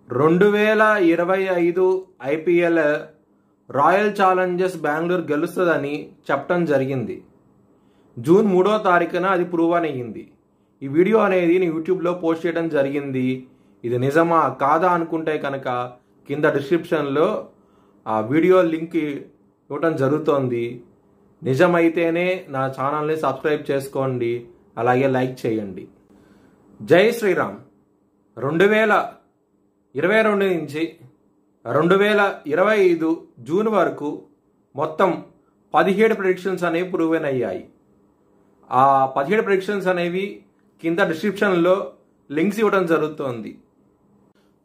2025 IPL royal Challengers Bengaluru గెలుస్తుందని చెప్పడం జరిగింది. జూన్ 3వ తారీఖున అది ప్రూవ్ అయ్యింది. ఈ వీడియో అనేది నేను యూట్యూబ్లో పోస్ట్ చేయడం జరిగింది. ఇది నిజమా కాదా అనుకుంటే కనుక కింద డిస్క్రిప్షన్లో ఆ వీడియో లింక్ ఇవ్వడం జరుగుతోంది. నిజమైతేనే నా ఛానల్ని సబ్స్క్రైబ్ చేసుకోండి, అలాగే లైక్ చేయండి. జై శ్రీరామ్. 2022 నుంచి 2025 జూన్ వరకు మొత్తం 17 ప్రెడిక్షన్స్ అనేవి ప్రూవెన్ అయ్యాయి. ఆ 17 ప్రెడిక్షన్స్ అనేవి కింద డిస్క్రిప్షన్లో లింక్స్ ఇవ్వడం జరుగుతోంది.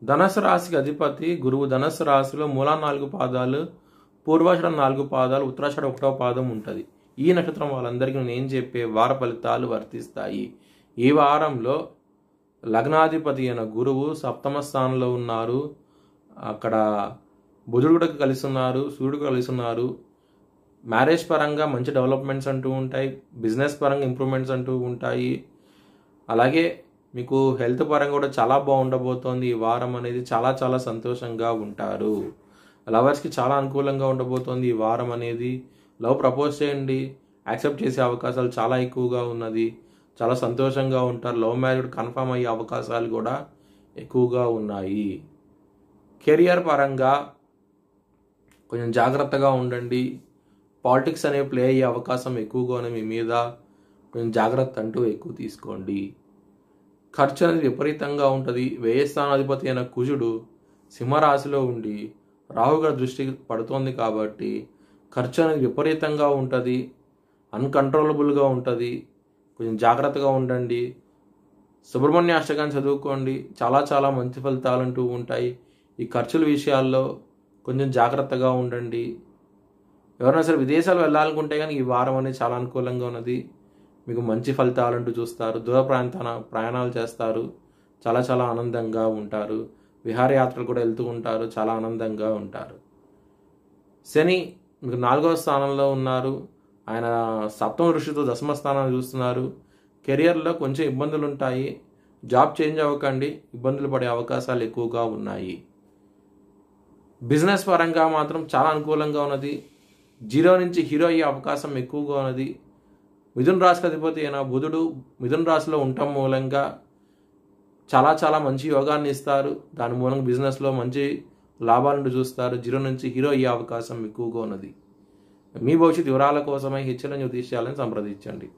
ధనుసు రాశికి అధిపతి గురువు. ధనుసు రాశిలో మూలా 4 పాదాలు, పూర్వాషాఢం 4 పాదాలు, ఉత్తరాషాఢం 1వ పాదం ఉంటుంది. ఈ నక్షత్రం వాళ్ళందరికీ నేను చెప్పే వార ఫలితాలు వర్తిస్తాయి. ఈ వారంలో లగ్నాధిపతి అయిన గురువు సప్తమ స్థానంలో ఉన్నారు. అక్కడ బుధుడు కూడా కలిసి ఉన్నారు, సూర్యుడు కలిసి ఉన్నారు. మ్యారేజ్ పరంగా మంచి డెవలప్మెంట్స్ అంటూ ఉంటాయి, బిజినెస్ పరంగా ఇంప్రూవ్మెంట్స్ అంటూ ఉంటాయి. అలాగే మీకు హెల్త్ పరంగా కూడా చాలా బాగుండబోతోంది. ఈ వారం అనేది చాలా చాలా సంతోషంగా ఉంటారు. లవర్స్కి చాలా అనుకూలంగా ఉండబోతోంది ఈ వారం అనేది. లవ్ ప్రపోజ్ చేయండి, యాక్సెప్ట్ చేసే అవకాశాలు చాలా ఎక్కువగా ఉన్నది. చాలా సంతోషంగా ఉంటారు. లవ్ మ్యారేజ్ కన్ఫర్మ్ అయ్యే అవకాశాలు కూడా ఎక్కువగా ఉన్నాయి. కెరియర్ పరంగా కొంచెం జాగ్రత్తగా ఉండండి. పాలిటిక్స్ అనేవి ప్లే అయ్యే అవకాశం ఎక్కువగానే మీ మీద. కొంచెం జాగ్రత్త అంటూ ఎక్కువ తీసుకోండి. ఖర్చు అనేది విపరీతంగా ఉంటుంది. వ్యయస్థానాధిపతి అయిన కుజుడు సింహరాశిలో ఉండి రాహుగారి దృష్టికి పడుతోంది కాబట్టి ఖర్చు అనేది విపరీతంగా ఉంటుంది, అన్కంట్రోలబుల్గా ఉంటుంది. కొంచెం జాగ్రత్తగా ఉండండి. సుబ్రహ్మణ్య అష్టకాన్ని చదువుకోండి, చాలా చాలా మంచి ఫలితాలు అంటూ ఉంటాయి. ఈ ఖర్చుల విషయాల్లో కొంచెం జాగ్రత్తగా ఉండండి. ఎవరైనా సరే విదేశాలు వెళ్ళాలనుకుంటే కానీ ఈ వారం అనేది చాలా అనుకూలంగా ఉన్నది. మీకు మంచి ఫలితాలు అంటూ చూస్తారు. దూర ప్రయాణాలు చేస్తారు, చాలా చాలా ఆనందంగా ఉంటారు. విహారయాత్రలు కూడా వెళ్తూ ఉంటారు, చాలా ఆనందంగా ఉంటారు. శని మీకు 4వ స్థానంలో ఉన్నారు. ఆయన సప్తమ దృష్టితో దశమ స్థానాన్ని చూస్తున్నారు. కెరియర్లో కొంచెం ఇబ్బందులు ఉంటాయి. జాబ్ చేంజ్ అవ్వకండి, ఇబ్బందులు పడే అవకాశాలు ఎక్కువగా ఉన్నాయి. బిజినెస్ పరంగా మాత్రం చాలా అనుకూలంగా ఉన్నది. 0 నుంచి హీరో అయ్యే అవకాశం ఎక్కువగా ఉన్నది. మిథున రాశికి అధిపతి అయిన బుధుడు మిథున రాశిలో ఉండటం మూలంగా చాలా చాలా మంచి యోగాన్ని ఇస్తారు. దాని మూలంగా బిజినెస్లో మంచి లాభాలను చూస్తారు. 0 నుంచి హీరో అయ్యే అవకాశం ఎక్కువగా ఉన్నది. మీ భవిష్యత్ వివరాల కోసమై హెచ్ఎల్ జ్యోతిష్యాలను సంప్రదించండి.